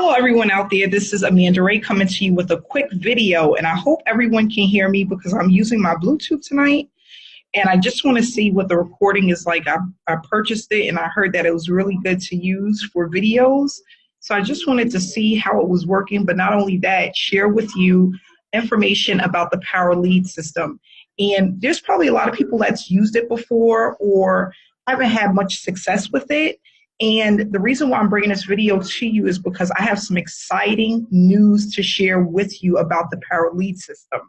Hello, everyone out there. This is Amanda Ray coming to you with a quick video, and I hope everyone can hear me because I'm using my Bluetooth tonight, and I just want to see what the recording is like. I purchased it, and I heard that it was really good to use for videos, so I just wanted to see how it was working, but not only that, share with you information about the Power Lead system. And there's probably a lot of people that's used it before or haven't had much success with it. And the reason why I'm bringing this video to you is because I have some exciting news to share with you about the Power Lead system.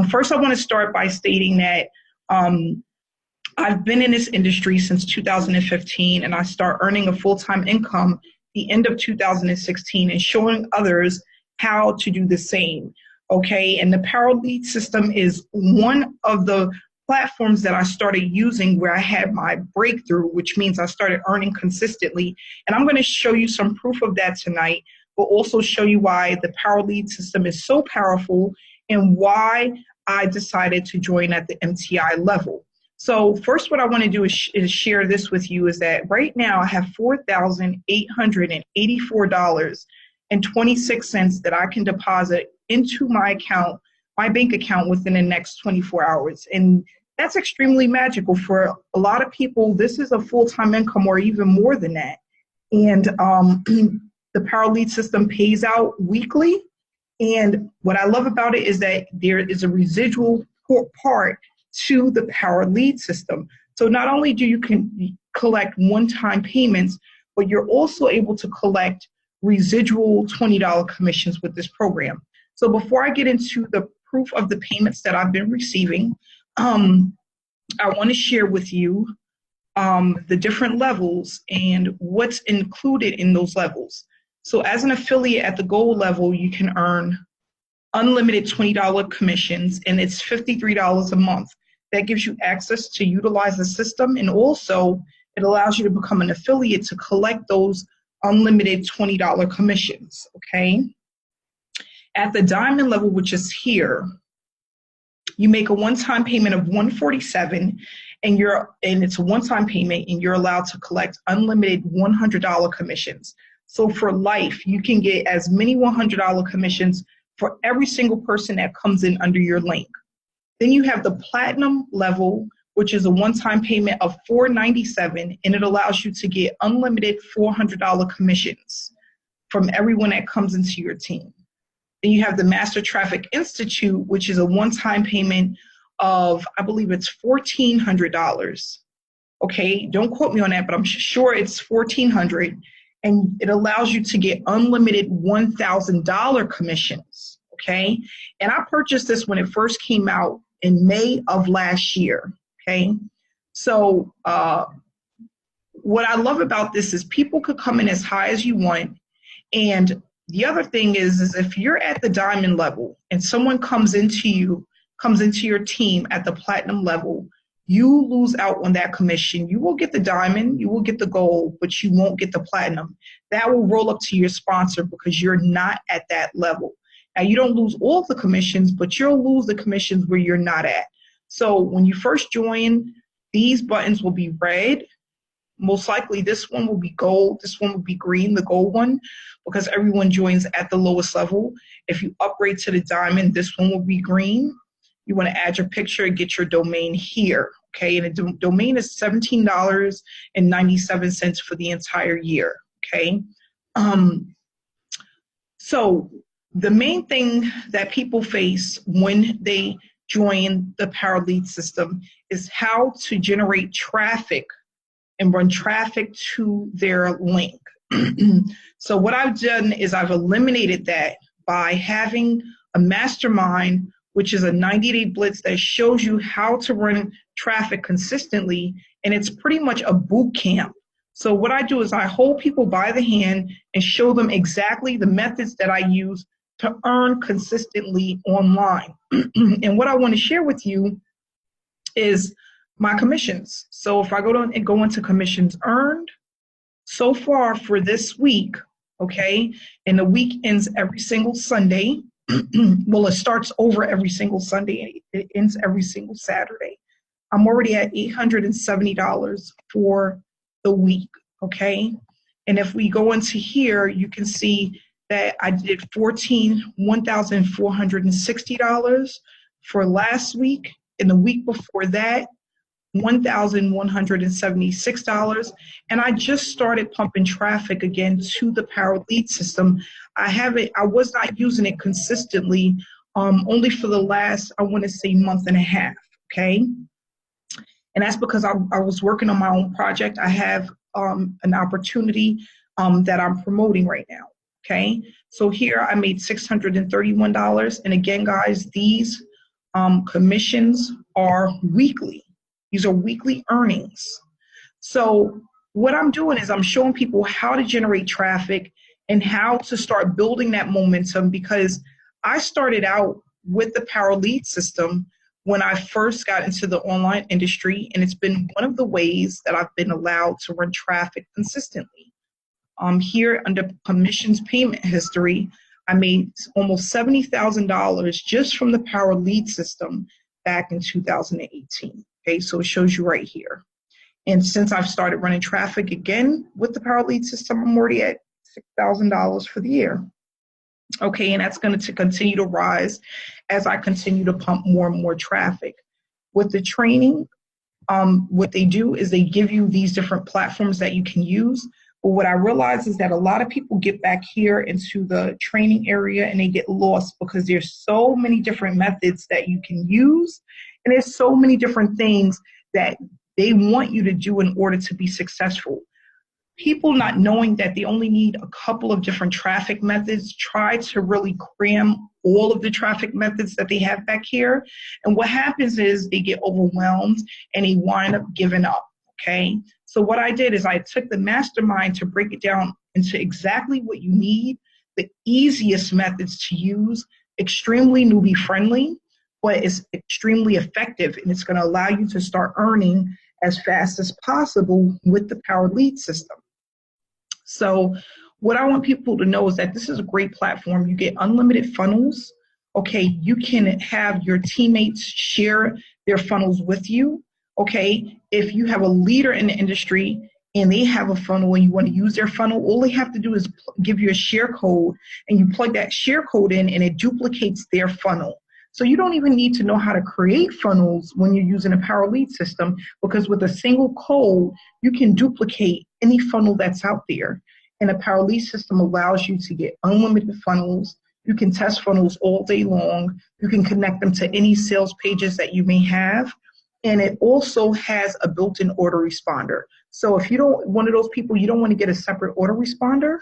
First, I want to start by stating that I've been in this industry since 2015, and I start earning a full-time income the end of 2016 and showing others how to do the same. Okay, and the Power Lead system is one of the platforms that I started using where I had my breakthrough, which means I started earning consistently. And I'm going to show you some proof of that tonight, but also show you why the Power Lead system is so powerful and why I decided to join at the MTI level. So first, what I want to do is share this with you is that right now I have $4,884.26 that I can deposit into my account, my bank account, within the next 24 hours. And that's extremely magical for a lot of people. This is a full-time income or even more than that. And the Power Lead system pays out weekly. And what I love about it is that there is a residual part to the Power Lead system. So not only do you can collect one-time payments, but you're also able to collect residual $20 commissions with this program. So before I get into the proof of the payments that I've been receiving, I want to share with you the different levels and what's included in those levels. So as an affiliate at the gold level, you can earn unlimited $20 commissions, and it's $53 a month. That gives you access to utilize the system, and also it allows you to become an affiliate to collect those unlimited $20 commissions, okay? At the diamond level, which is here, you make a one-time payment of $147, and it's a one-time payment, and you're allowed to collect unlimited $100 commissions. So for life, you can get as many $100 commissions for every single person that comes in under your link. Then you have the platinum level, which is a one-time payment of $497, and it allows you to get unlimited $400 commissions from everyone that comes into your team. Then you have the Master Traffic Institute, which is a one-time payment of, I believe it's $1,400. Okay, don't quote me on that, but I'm sure it's $1,400. And it allows you to get unlimited $1,000 commissions, okay? And I purchased this when it first came out in May of last year, okay? So what I love about this is people could come in as high as you want, and the other thing is if you're at the diamond level and someone comes into your team at the platinum level, you lose out on that commission. You will get the diamond, you will get the gold, but you won't get the platinum. That will roll up to your sponsor because you're not at that level. Now, you don't lose all of the commissions, but you'll lose the commissions where you're not at. So when you first join, these buttons will be red. Most likely this one will be gold, this one will be green, the gold one, because everyone joins at the lowest level. If you upgrade to the diamond, this one will be green. You want to add your picture and get your domain here, okay? And the domain is $17.97 for the entire year, okay? So the main thing that people face when they join the Power Lead system is how to generate traffic and run traffic to their link. So what I've done is I've eliminated that by having a mastermind, which is a 90-day blitz that shows you how to run traffic consistently, and it's pretty much a boot camp. So what I do is I hold people by the hand and show them exactly the methods that I use to earn consistently online. And what I want to share with you is my commissions. So if I go into commissions earned, so far for this week, okay, and the week ends every single Sunday. Well, it starts over every single Sunday and it ends every single Saturday. I'm already at $870 for the week, okay? And if we go into here, you can see that I did $1,460 for last week. And the week before that, $1,176. And I just started pumping traffic again to the Power Lead system. I was not using it consistently, only for the last, I want to say, month and a half. Okay. And that's because I was working on my own project. I have an opportunity that I'm promoting right now. Okay. So here I made $631. And again, guys, these commissions are weekly. These are weekly earnings. So what I'm doing is I'm showing people how to generate traffic and how to start building that momentum, because I started out with the Power Lead system when I first got into the online industry, and it's been one of the ways that I've been allowed to run traffic consistently. Here under commissions payment history, I made almost $70,000 just from the Power Lead system back in 2018. Okay, so it shows you right here. And since I've started running traffic again with the Power Lead system, I'm already at $6,000 for the year. Okay, and that's going to continue to rise as I continue to pump more and more traffic. With the training, what they do is they give you these different platforms that you can use. But what I realize is that a lot of people get back here into the training area and they get lost because there's so many different methods that you can use. And there's so many different things that they want you to do in order to be successful. People not knowing that they only need a couple of different traffic methods try to really cram all of the traffic methods that they have back here. And what happens is they get overwhelmed and they wind up giving up. Okay. So what I did is I took the mastermind to break it down into exactly what you need, the easiest methods to use, extremely newbie friendly, but it's extremely effective, and it's going to allow you to start earning as fast as possible with the Power Lead system. So what I want people to know is that this is a great platform. You get unlimited funnels. Okay, you can have your teammates share their funnels with you. Okay, if you have a leader in the industry and they have a funnel and you want to use their funnel, all they have to do is give you a share code, and you plug that share code in and it duplicates their funnel. So you don't even need to know how to create funnels when you're using a Power Lead system, because with a single code, you can duplicate any funnel that's out there. And a Power Lead system allows you to get unlimited funnels. You can test funnels all day long. You can connect them to any sales pages that you may have. And it also has a built-in autoresponder. So if you don't, one of those people, you don't want to get a separate autoresponder,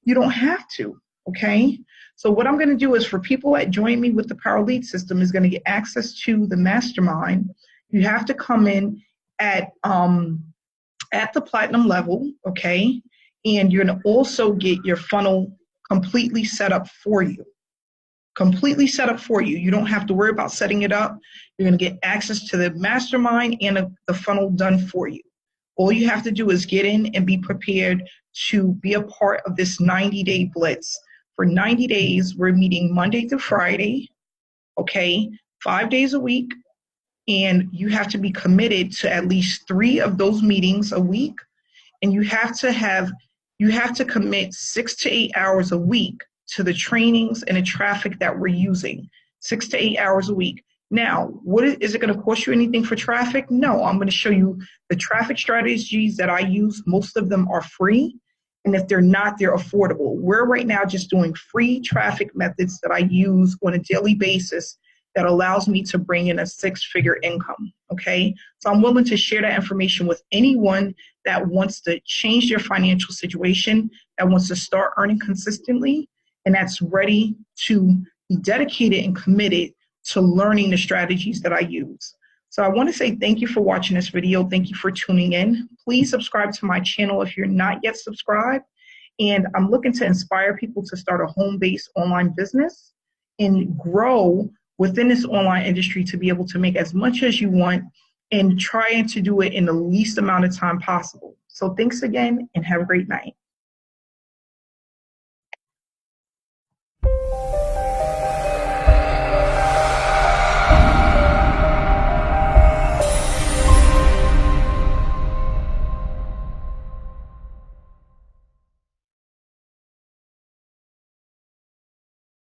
you don't have to, okay? So what I'm going to do is, for people that join me with the Power Lead system, is going to get access to the mastermind. You have to come in at the platinum level, okay? And you're going to also get your funnel completely set up for you. Completely set up for you. You don't have to worry about setting it up. You're going to get access to the mastermind and the funnel done for you. All you have to do is get in and be prepared to be a part of this 90-day blitz. For 90 days, we're meeting Monday through Friday, okay, 5 days a week, and you have to be committed to at least 3 of those meetings a week, and you have to commit 6 to 8 hours a week to the trainings and the traffic that we're using, 6 to 8 hours a week. Now, is it going to cost you anything for traffic? No, I'm going to show you the traffic strategies that I use. Most of them are free. And if they're not, they're affordable. We're right now just doing free traffic methods that I use on a daily basis that allows me to bring in a 6-figure income, okay? So I'm willing to share that information with anyone that wants to change their financial situation, that wants to start earning consistently, and that's ready to be dedicated and committed to learning the strategies that I use. So I want to say thank you for watching this video. Thank you for tuning in. Please subscribe to my channel if you're not yet subscribed. And I'm looking to inspire people to start a home-based online business and grow within this online industry to be able to make as much as you want and trying to do it in the least amount of time possible. So thanks again and have a great night.